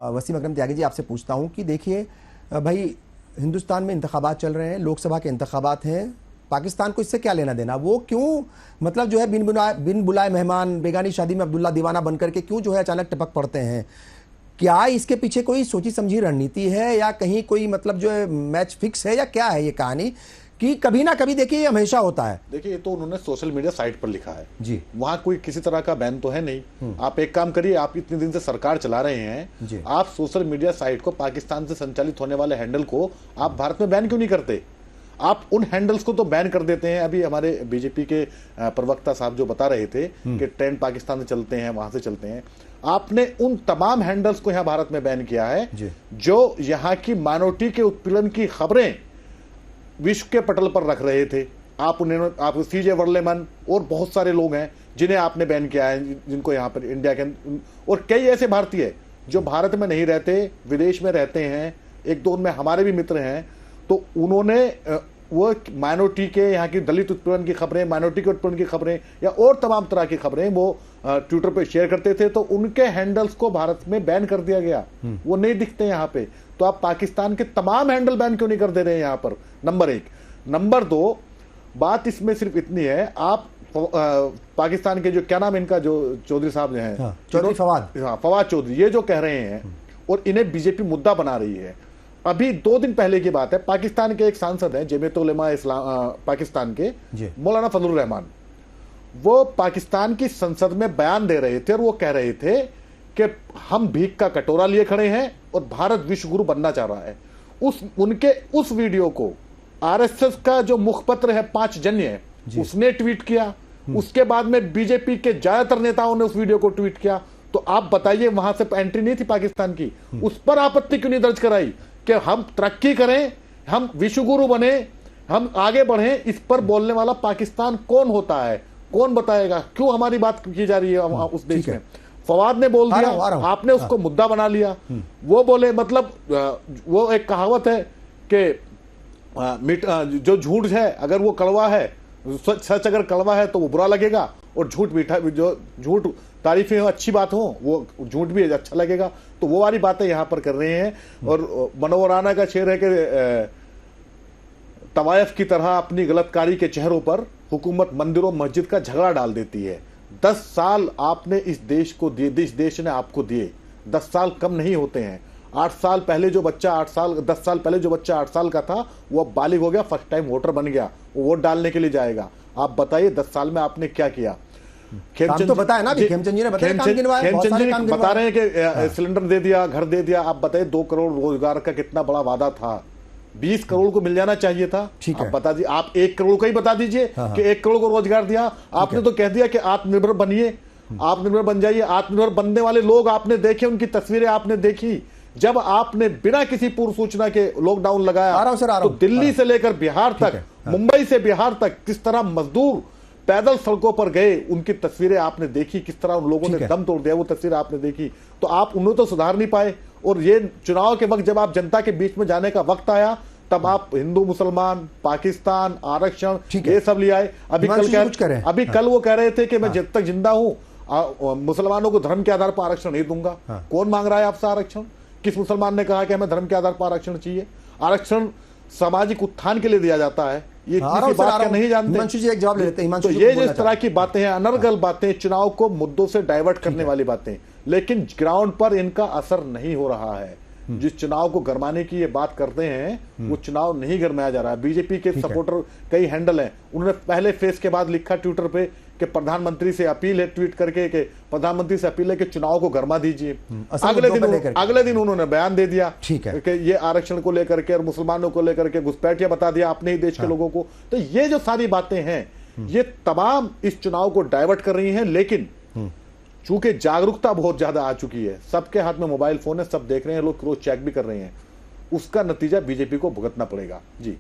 वसीम अकरम त्यागी जी, आपसे पूछता हूं कि देखिए भाई, हिंदुस्तान में इंतखाबात चल रहे हैं, लोकसभा के इंतखाबात हैं, पाकिस्तान को इससे क्या लेना देना? वो क्यों मतलब जो है बिन बुलाए मेहमान, बेगानी शादी में अब्दुल्ला दीवाना बनकर के क्यों जो है अचानक टपक पड़ते हैं? क्या इसके पीछे कोई सोची समझी रणनीति है या कहीं कोई मतलब जो है मैच फिक्स है या क्या है ये कहानी कि कभी ना कभी देखिए ये हमेशा होता है? देखिए, ये तो उन्होंने सोशल मीडिया साइट पर लिखा है जी, वहां कोई किसी तरह का बैन तो है नहीं। आप एक काम करिए, आप इतने दिन से सरकार चला रहे हैं, आप सोशल मीडिया साइट को, पाकिस्तान से संचालित होने वाले हैंडल को आप भारत में बैन क्यों नहीं करते? आप उन हैंडल्स को तो बैन कर देते हैं। अभी हमारे बीजेपी के प्रवक्ता साहब जो बता रहे थे कि ट्रेन पाकिस्तान से चलते हैं, वहां से चलते हैं, आपने उन तमाम हैंडल्स को यहां भारत में बैन किया है जो यहां की माइनॉरिटी के उत्पीड़न की खबरें विश्व के पटल पर रख रहे थे। आप सीजे वर्लेमन और बहुत सारे लोग हैं जिन्हें आपने बैन किया है, जिनको यहाँ पर इंडिया के, और कई ऐसे भारतीय जो भारत में नहीं रहते, विदेश में रहते हैं, एक दो उनमें हमारे भी मित्र हैं, तो उन्होंने वो माइनॉरिटी के, यहाँ की दलित उत्पीड़न की खबरें, माइनॉरिटी के उत्पीड़न की खबरें या और तमाम तरह की खबरें वो ट्विटर पे शेयर करते थे, तो उनके हैंडल्स को भारत में बैन कर दिया गया। वो नहीं दिखते यहाँ पे। तो आप पाकिस्तान के तमाम हैंडल बैन क्यों नहीं कर दे रहे हैं यहाँ पर? नंबर एक। नंबर दो, बात इसमें सिर्फ इतनी है, आप पाकिस्तान के जो, क्या नाम इनका, जो चौधरी साहब जो हैं, चौधरी फवाद, फवाद चौधरी, ये जो कह रहे हैं और इन्हें बीजेपी मुद्दा बना रही है। अभी 2 दिन पहले की बात है, पाकिस्तान के एक सांसद हैं जमीयत उलेमा इस्लाम पाकिस्तान के, मौलाना फजलुर रहमान, वो पाकिस्तान की संसद में बयान दे रहे थे और वो कह रहे थे कि हम भीख का कटोरा लिए खड़े हैं और भारत विश्व गुरु बनना चाह रहा है। उनके उस वीडियो को आरएसएस का जो मुखपत्र है 5 जन्य, उसने ट्वीट किया। उसके बाद में बीजेपी के ज्यादातर नेताओं ने उस वीडियो को ट्वीट किया। तो आप बताइए, वहां से एंट्री नहीं थी पाकिस्तान की, उस पर आपत्ति क्यों नहीं दर्ज कराई कि हम तरक्की करें, हम विश्वगुरु बने, हम आगे बढ़े? इस पर बोलने वाला पाकिस्तान कौन होता है? कौन बताएगा? क्यों हमारी बात की जा रही है उस देश में? फवाद ने बोल दिया, आपने उसको मुद्दा बना लिया। वो बोले, मतलब वो एक कहावत है कि जो झूठ है अगर वो कड़वा है, सच अगर कड़वा है तो वो बुरा लगेगा, और झूठ मीठा, जो झूठ तारीफें अच्छी बात हो, वो झूठ भी अच्छा लगेगा। तो वो वाली बातें यहां पर कर रहे हैं। और मनोहर राणा का शेर है कि तवायफ की तरह अपनी गलतकारी के चेहरों पर हुकूमत मंदिरों मस्जिद का झगड़ा डाल देती है। 10 साल आपने इस देश को दिए, इस देश ने आपको दिए। 10 साल कम नहीं होते हैं। 8 साल पहले जो बच्चा 10 साल पहले जो बच्चा 8 साल का था, वो अब बालिग हो गया, फर्स्ट टाइम वोटर बन गया, वो वोट डालने के लिए जाएगा। आप बताइए 10 साल में आपने क्या किया? खेमचंद तो बताया ना, खेमचंद जी ने बताया, खेमचंद जी बता रहे हैं कि सिलेंडर दे दिया, घर दे दिया। आप बताइए 2 करोड़ रोजगार का कितना बड़ा वादा था? 20 करोड़ को मिल जाना चाहिए था। ठीक है, आप बता दीजिए, आप 1 करोड़ का ही बता दीजिए कि 1 करोड़ को रोजगार दिया। आपने तो कह दिया कि आत्मनिर्भर बनिए, आत्मनिर्भर बन जाइए। आत्मनिर्भर बनने वाले लोग आपने देखे, उनकी तस्वीरें आपने देखी। जब आपने बिना किसी पूर्व सूचना के लॉकडाउन लगाया, तो दिल्ली से लेकर बिहार तक, मुंबई से बिहार तक, किस तरह मजदूर पैदल सड़कों पर गए, उनकी तस्वीरें आपने देखी। किस तरह उन लोगों ने दम तोड़ दिया, वो तस्वीर आपने देखी। तो आप उन्हें तो सुधार नहीं पाए। और ये चुनाव के वक्त जब आप जनता के बीच में जाने का वक्त आया, तब आप हिंदू मुसलमान, पाकिस्तान, आरक्षण, ये सब ले आए। अभी कल वो कह रहे थे कि मैं जब तक जिंदा हूं मुसलमानों को धर्म के आधार पर आरक्षण नहीं दूंगा। कौन मांग रहा है आपसे आरक्षण? किस मुसलमान ने कहा कि हमें धर्म के आधार पर आरक्षण चाहिए? आरक्षण सामाजिक उत्थान के लिए दिया जाता है। ये किसी बात का नहीं जानते। हिमांशु जी एक जवाब ले लेते हैं। तो ये जो इस तरह की बातें हैं, अनर्गल बातें, चुनाव को मुद्दों से डाइवर्ट करने वाली बातें, लेकिन ग्राउंड पर इनका असर नहीं हो रहा है। जिस चुनाव को गरमाने की ये बात करते हैं, वो चुनाव नहीं गरमाया जा रहा है। बीजेपी के सपोर्टर कई हैंडल हैं, उन्होंने पहले फेस के बाद लिखा ट्विटर पे कि प्रधानमंत्री से अपील है, ट्वीट करके कि प्रधानमंत्री से अपील है कि चुनाव को गरमा दीजिए। अगले दिन उन्होंने बयान दे दिया कि ये आरक्षण को लेकर के और मुसलमानों को लेकर के घुसपैठिया बता दिया अपने ही देश के लोगों को। तो ये जो सारी बातें हैं, ये तमाम इस चुनाव को डाइवर्ट कर रही हैं। लेकिन चूंकि जागरूकता बहुत ज्यादा आ चुकी है, सबके हाथ में मोबाइल फोन है, सब देख रहे हैं, लोग क्रॉस चेक भी कर रहे हैं, उसका नतीजा बीजेपी को भुगतना पड़ेगा। जी।